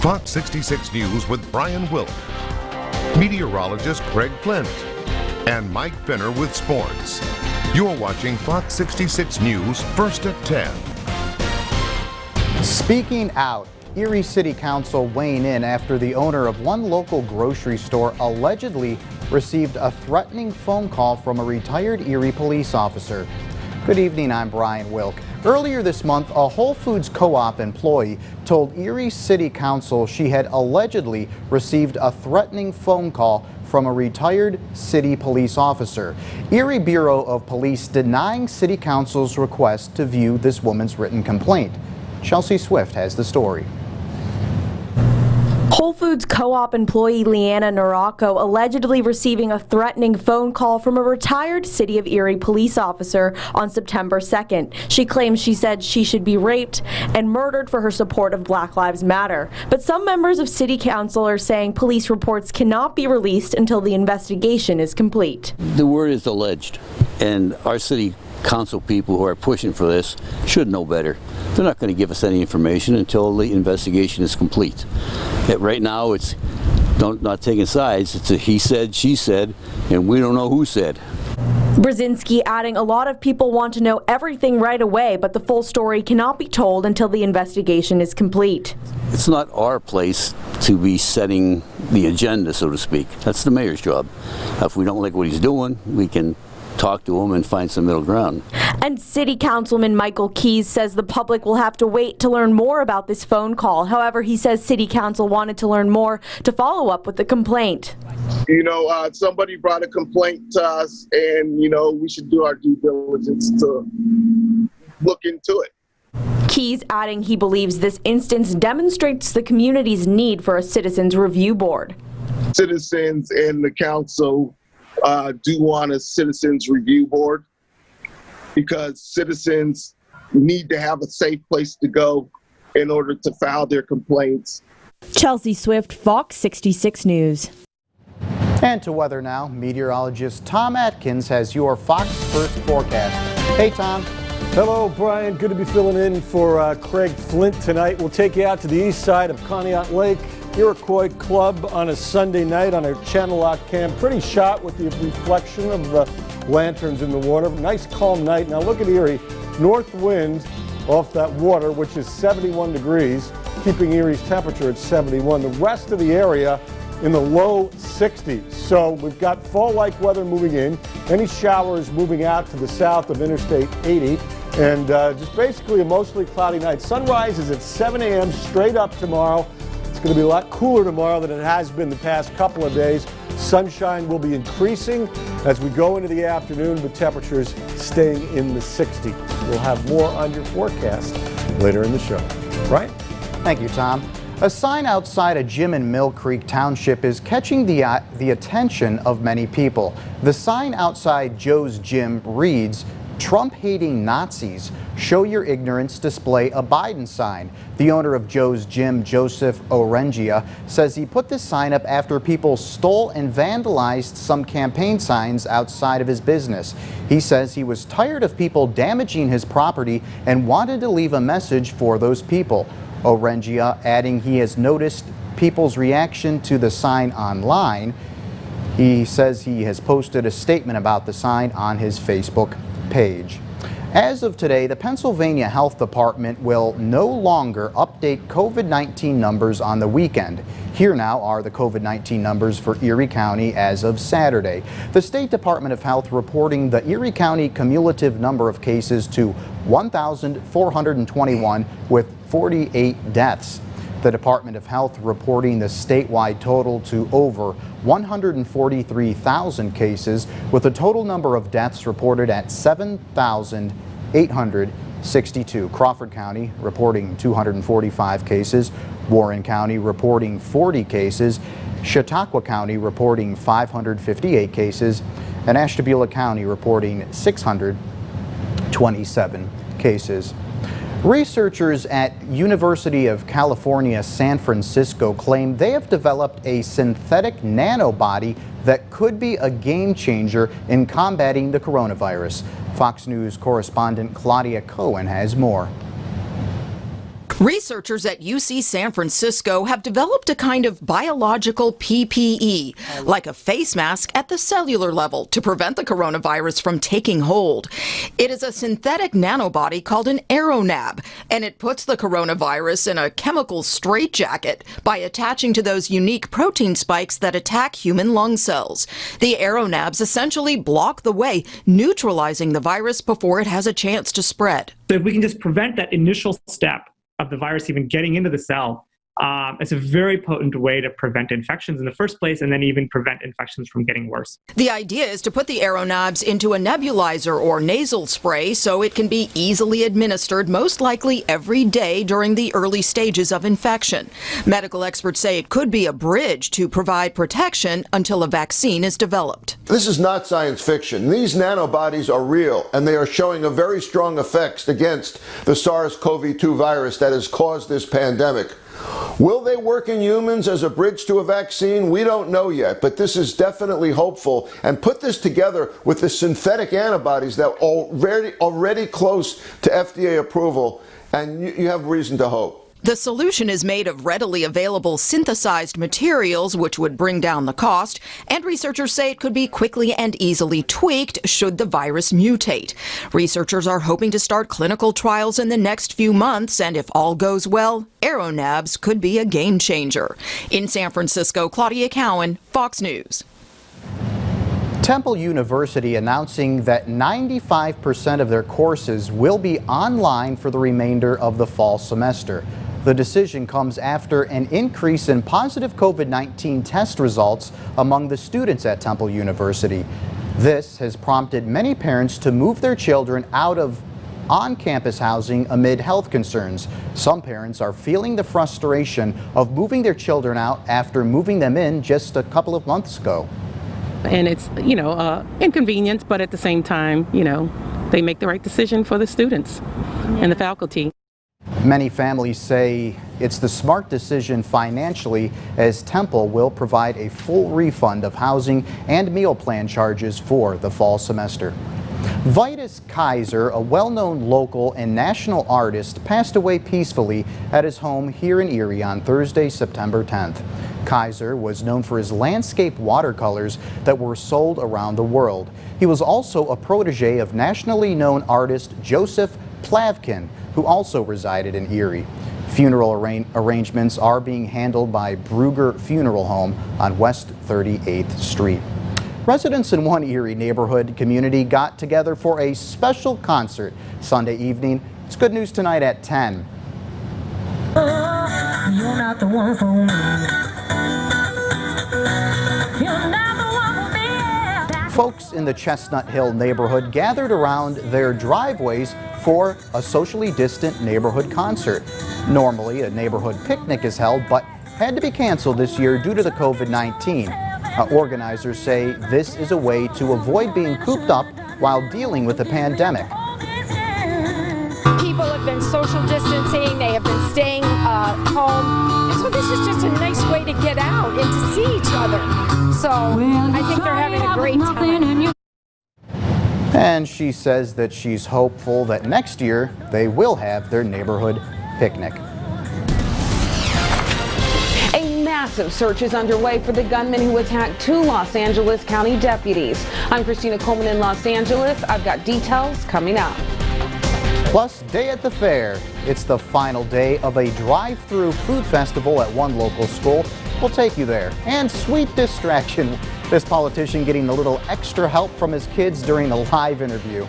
Fox 66 News with Brian Wilk, meteorologist Craig Flint, and Mike Finner with sports. You're watching Fox 66 News first at 10. Speaking out, Erie City Council weighing in after the owner of one local grocery store allegedly received a threatening phone call from a retired Erie police officer. Good evening, I'm Brian Wilk. Earlier this month, a Whole Foods co-op employee told Erie City Council she had allegedly received a threatening phone call from a retired city police officer. Erie Bureau of Police denying City Council's request to view this woman's written complaint. Chelsea Swift has the story. Whole Foods co-op employee Leanna Narocco allegedly receiving a threatening phone call from a retired City of Erie police officer on September 2nd. She claims she said she should be raped and murdered for her support of Black Lives Matter. But some members of City Council are saying police reports cannot be released until the investigation is complete. The word is alleged, and our City Council people who are pushing for this should know better. They're not going to give us any information until the investigation is complete. Right now, it's not taking sides. It's a he said, she said, and we don't know who said. Brzezinski adding a lot of people want to know everything right away, but the full story cannot be told until the investigation is complete. It's not our place to be setting the agenda, so to speak. That's the mayor's job. If we don't like what he's doing, we can talk to him and find some middle ground. And City Councilman Michael Keys says the public will have to wait to learn more about this phone call. However, he says City Council wanted to learn more to follow up with the complaint. Somebody brought a complaint to us, and, we should do our due diligence to look into it. Keys adding he believes this instance demonstrates the community's need for a citizens review board. Citizens and the council do want a citizens review board because citizens need to have a safe place to go in order to file their complaints. Chelsea Swift, Fox 66 News. And to weather now, meteorologist Tom Atkins has your Fox First forecast. Hey, Tom. Hello, Brian. Good to be filling in for Craig Flint tonight. We'll take you out to the east side of Conneaut Lake, Iroquois Club on a Sunday night on a channel lock cam. Pretty shot with the reflection of the lanterns in the water. Nice calm night. Now look at Erie. North wind off that water, which is 71 degrees, keeping Erie's temperature at 71. The rest of the area in the low 60s. So we've got fall-like weather moving in. Any showers moving out to the south of Interstate 80. And just basically a mostly cloudy night. Sunrise is at 7 a.m. straight up tomorrow. It's going to be a lot cooler tomorrow than it has been the past couple of days. Sunshine will be increasing as we go into the afternoon, with temperatures staying in the 60s. We'll have more on your forecast later in the show. Right? Thank you, Tom. A sign outside a gym in Mill Creek Township is catching the attention of many people. The sign outside Joe's Gym reads, "Trump-hating Nazis, show your ignorance, display a Biden sign." The owner of Joe's Gym, Joseph Orengia, says he put this sign up after people stole and vandalized some campaign signs outside of his business. He says he was tired of people damaging his property and wanted to leave a message for those people. Orengia adding he has noticed people's reaction to the sign online. He says he has posted a statement about the sign on his Facebook page. As of today, the Pennsylvania Health Department will no longer update COVID-19 numbers on the weekend. Here now are the COVID-19 numbers for Erie County as of Saturday. The State Department of Health reporting the Erie County cumulative number of cases to 1,421 with 48 deaths. The Department of Health reporting the statewide total to over 143,000 cases, with a total number of deaths reported at 7,862. Crawford County reporting 245 cases, Warren County reporting 40 cases, Chautauqua County reporting 558 cases, and Ashtabula County reporting 627 cases. Researchers at University of California, San Francisco claim they have developed a synthetic nanobody that could be a game changer in combating the coronavirus. Fox News correspondent Claudia Cohen has more. Researchers at UC San Francisco have developed a kind of biological PPE, like a face mask at the cellular level, to prevent the coronavirus from taking hold. It is a synthetic nanobody called an AeroNab, and it puts the coronavirus in a chemical straitjacket by attaching to those unique protein spikes that attack human lung cells. The AeroNabs essentially block the way, neutralizing the virus before it has a chance to spread. So if we can just prevent that initial step of the virus even getting into the cell, it's a very potent way to prevent infections in the first place and then even prevent infections from getting worse. The idea is to put the AeroNabs into a nebulizer or nasal spray so it can be easily administered, most likely every day during the early stages of infection. Medical experts say it could be a bridge to provide protection until a vaccine is developed. This is not science fiction. These nanobodies are real, and they are showing a very strong effect against the SARS-CoV-2 virus that has caused this pandemic. Will they work in humans as a bridge to a vaccine? We don't know yet, but this is definitely hopeful. And put this together with the synthetic antibodies that are already close to FDA approval, and you have reason to hope. The solution is made of readily available synthesized materials, which would bring down the cost, and researchers say it could be quickly and easily tweaked should the virus mutate. Researchers are hoping to start clinical trials in the next few months, and if all goes well, AeroNabs could be a game changer. In San Francisco, Claudia Cowan, Fox News. Temple University announcing that 95% of their courses will be online for the remainder of the fall semester. The decision comes after an increase in positive COVID-19 test results among the students at Temple University. This has prompted many parents to move their children out of on-campus housing amid health concerns. Some parents are feeling the frustration of moving their children out after moving them in just a couple of months ago. And it's, inconvenience, but at the same time, they make the right decision for the students and the faculty. Many families say it's the smart decision financially, as Temple will provide a full refund of housing and meal plan charges for the fall semester. Vitus Kaiser, a well-known local and national artist, passed away peacefully at his home here in Erie on Thursday, September 10th. Kaiser was known for his landscape watercolors that were sold around the world. He was also a protege of nationally known artist Joseph Plavkin, who also resided in Erie. Funeral arrangements are being handled by Brugger Funeral Home on West 38th Street. Residents in one Erie neighborhood community got together for a special concert Sunday evening. It's Good News Tonight at 10. You're not the one for me. You're not the one for me. Folks in the Chestnut Hill neighborhood gathered around their driveways for a socially distant neighborhood concert. Normally, a neighborhood picnic is held, but had to be canceled this year due to the COVID-19. Organizers say this is a way to avoid being cooped up while dealing with the pandemic. People have been social distancing, they have been staying home, and so this is just a nice way to get out and to see each other. So I think they're having a great time. And she says that she's hopeful that next year they will have their neighborhood picnic. A massive search is underway for the gunman who attacked two Los Angeles County deputies. I'm Christina Coleman in Los Angeles. I've got details coming up. Plus, Day at the Fair. It's the final day of a drive-through food festival at one local school. We'll take you there. And sweet distraction, this politician getting a little extra help from his kids during a live interview.